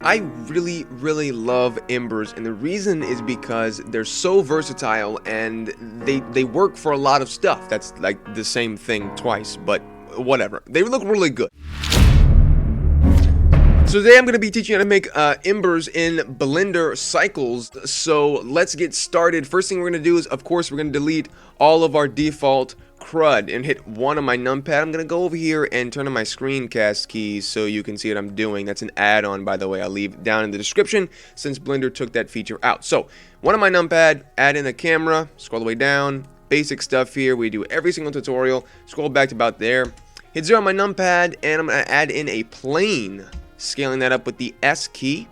I really love Embers, and the reason is because they're so versatile and they work for a lot of stuff. That's like the same thing twice, but whatever. They look really good. So today I'm going to be teaching you how to make Embers in Blender cycles. So let's get started. First thing we're going to do is, of course, we're going to delete all of our default crud and hit 1 on my numpad. I'm going to go over here and turn on my screencast keys so you can see what I'm doing. That's an add-on, by the way. I'll leave down in the description since Blender took that feature out. So 1 on my numpad, add in a camera, scroll the way down. Basic stuff here. We do every single tutorial. Scroll back to about there. Hit 0 on my numpad, and I'm going to add in a plane. Scaling that up with the S key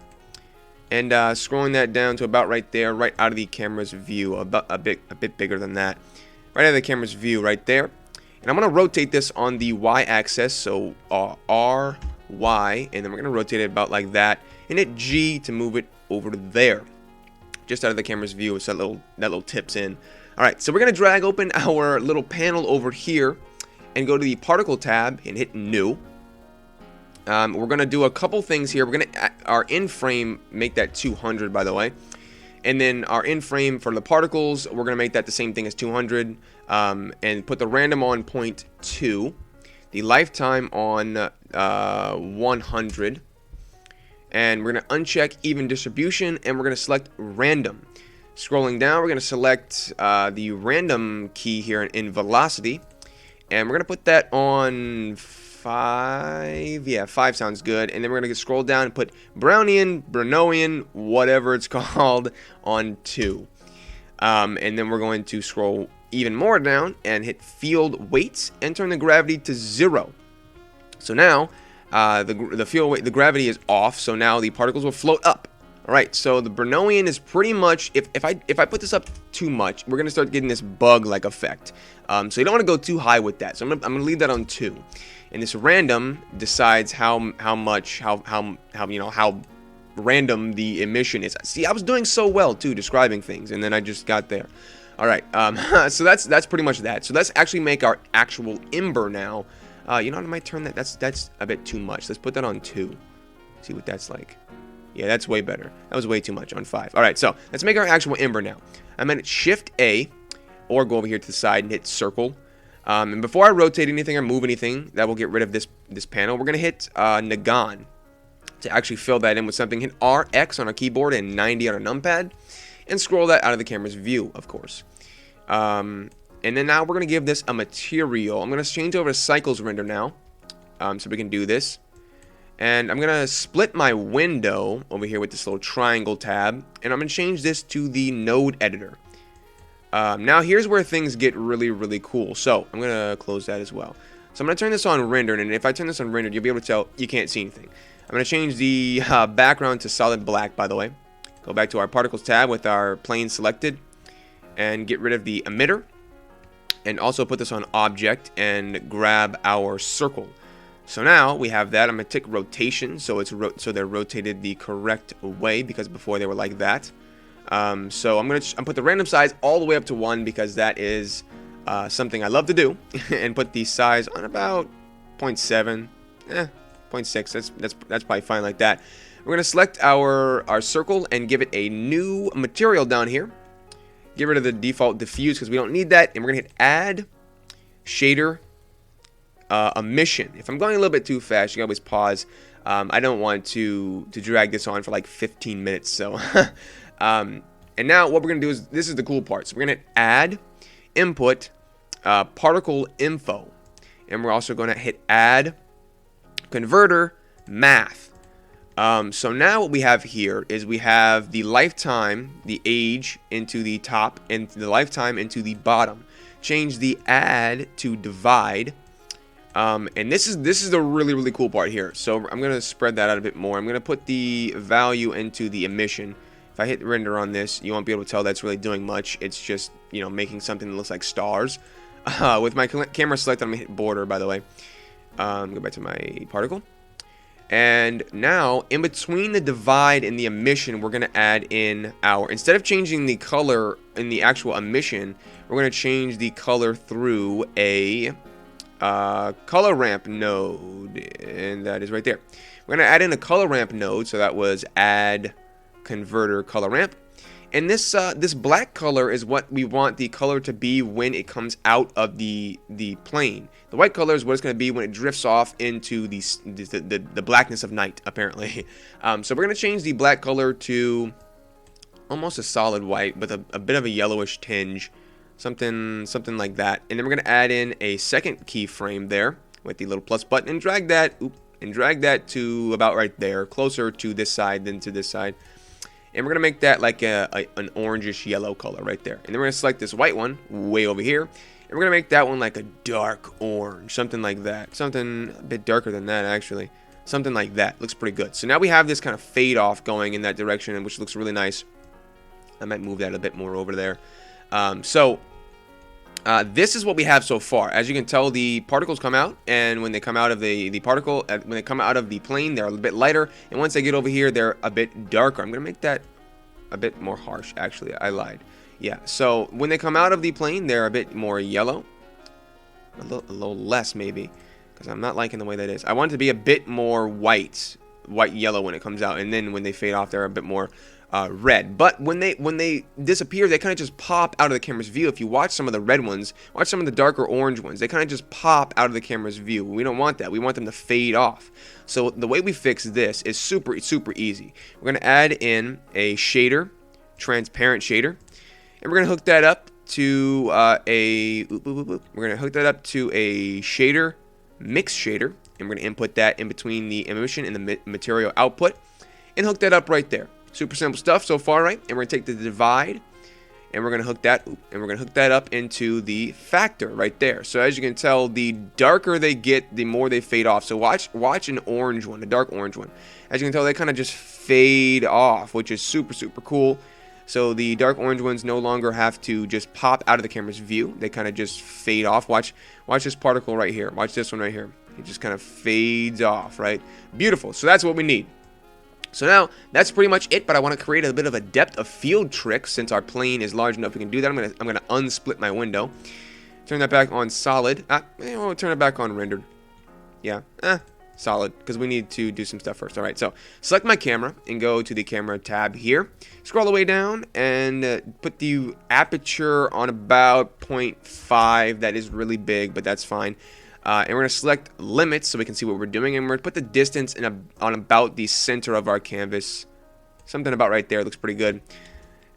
and scrolling that down to about right there, right out of the camera's view, about a bit bigger than that, right out of the camera's view right there. And I'm going to rotate this on the Y axis, so R, Y, and then we're going to rotate it about like that, and hit G to move it over to there, just out of the camera's view, so that little tips in. All right, so we're going to drag open our little panel over here and go to the particle tab and hit New. We're going to do a couple things here. We're going to, our in-frame, make that 200, by the way. And then our in-frame for the particles, we're going to make that the same thing as 200. And put the random on 0.2. The lifetime on 100. And we're going to uncheck even distribution, and we're going to select random. Scrolling down, we're going to select the random key here in velocity. And we're going to put that on 5. Yeah, 5 sounds good. And then we're going to scroll down and put Brownian, whatever it's called, on 2. And then we're going to scroll even more down and hit field weights and turn the gravity to 0. So now the gravity is off. So now the particles will float up. All right, so the Brownian is pretty much, if I put this up too much, we're gonna start getting this bug-like effect. So you don't want to go too high with that. So I'm gonna leave that on 2. And this random decides how random the emission is. See, I was doing so well too describing things, and then I just got there. All right, so that's pretty much that. So let's actually make our actual Ember now. You know what? I might turn that. That's a bit too much. Let's put that on 2. See what that's like. Yeah, that's way better. That was way too much on 5. All right, so let's make our actual Ember now. I'm going to Shift A, or go over here to the side and hit circle. And before I rotate anything or move anything, that will get rid of this panel. We're going to hit Nagan to actually fill that in with something. Hit RX on our keyboard and 90 on our numpad, and scroll that out of the camera's view, of course. And then now we're going to give this a material. I'm going to change over to Cycles Render now, so we can do this. And I'm going to split my window over here with this little triangle tab. And I'm going to change this to the node editor. Now here's where things get really cool. So I'm going to close that as well. So I'm going to turn this on rendered. And if I turn this on rendered, you'll be able to tell you can't see anything. I'm going to change the background to solid black, by the way. Go back to our particles tab with our plane selected. And get rid of the emitter. And also put this on object and grab our circle. So now we have that. I'm going to tick rotation, so they're rotated the correct way, because before they were like that. So I'm put the random size all the way up to 1, because that is something I love to do, and put the size on about 0.7, 0.6. That's probably fine like that. We're going to select our circle and give it a new material down here. Get rid of the default diffuse because we don't need that, and we're going to hit Add Shader. Emission. If I'm going a little bit too fast, you can always pause. I don't want to drag this on for like 15 minutes. So, and now what we're gonna do is, this is the cool part. So we're gonna add input particle info, and we're also gonna hit add converter math. So now what we have here is we have the lifetime, the age into the top, and the lifetime into the bottom. Change the add to divide. And this is the really cool part here. So I'm going to spread that out a bit more. I'm going to put the value into the emission. If I hit render on this, you won't be able to tell that's really doing much. It's just, you know, making something that looks like stars. With my camera selected, I'm going to hit border, by the way. Go back to my particle. And now, in between the divide and the emission, we're going to add in our, instead of changing the color in the actual emission, we're going to change the color through a color ramp node, and that is right there. We're going to add in a color ramp node. So that was add converter color ramp. And this this black color is what we want the color to be when it comes out of the plane. The white color is what it's going to be when it drifts off into the blackness of night, apparently. So we're going to change the black color to almost a solid white with a bit of a yellowish tinge, something like that. And then we're going to add in a second keyframe there with the little plus button and drag that to about right there, closer to this side than to this side. And we're going to make that like an orangish yellow color right there. And then we're going to select this white one way over here. And we're going to make that one like a dark orange, something like that. Something a bit darker than that, actually. Something like that. Looks pretty good. So now we have this kind of fade off going in that direction, which looks really nice. I might move that a bit more over there. This is what we have so far. As you can tell, the particles come out, and when they come out of the particle, when they come out of the plane, they're a bit lighter, and once they get over here, they're a bit darker. I'm gonna make that a bit more harsh. Actually, I lied. Yeah. So when they come out of the plane, they're a bit more yellow, a little less maybe, because I'm not liking the way that is. I want it to be a bit more white yellow when it comes out, and then when they fade off, they're a bit more red. But when they disappear, they kind of just pop out of the camera's view. If you watch some of the red ones, watch some of the darker orange ones, they kind of just pop out of the camera's view. We don't want that. We want them to fade off. So the way we fix this is super easy. We're going to add in a shader, transparent shader, and we're going to hook that up to a shader, mix shader, and we're going to input that in between the emission and the material output and hook that up right there. Super simple stuff so far, right? And we're gonna take the divide, and we're gonna hook that up into the factor right there. So as you can tell, the darker they get, the more they fade off. So watch an orange one, a dark orange one. As you can tell, they kind of just fade off, which is super cool. So the dark orange ones no longer have to just pop out of the camera's view. They kind of just fade off. Watch this particle right here. Watch this one right here. It just kind of fades off, right? Beautiful. So that's what we need. So now, that's pretty much it, but I want to create a bit of a depth of field trick. Since our plane is large enough we can do that, I'm gonna unsplit my window. Turn that back on solid. We'll turn it back on rendered. Yeah, solid, because we need to do some stuff first. Alright, so select my camera and go to the camera tab here. Scroll all the way down and put the aperture on about 0.5. That is really big, but that's fine. And we're going to select limits so we can see what we're doing, and we're going to put the distance on about the center of our canvas. Something about right there looks pretty good.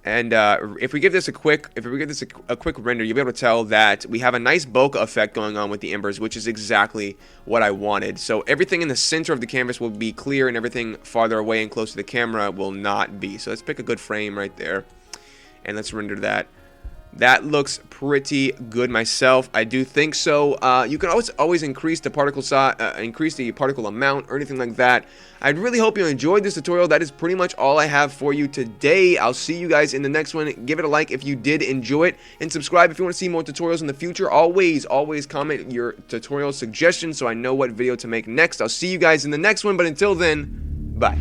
And if we give this a quick render, you'll be able to tell that we have a nice bokeh effect going on with the embers, which is exactly what I wanted. So everything in the center of the canvas will be clear, and everything farther away and close to the camera will not be. So let's pick a good frame right there, and let's render that. That looks pretty good myself. I do think so. You can always increase the particle size, increase the particle amount, or anything like that. I really hope you enjoyed this tutorial. That is pretty much all I have for you today. I'll see you guys in the next one. Give it a like if you did enjoy it, and subscribe if you want to see more tutorials in the future. Always comment your tutorial suggestions so I know what video to make next. I'll see you guys in the next one, but until then, bye.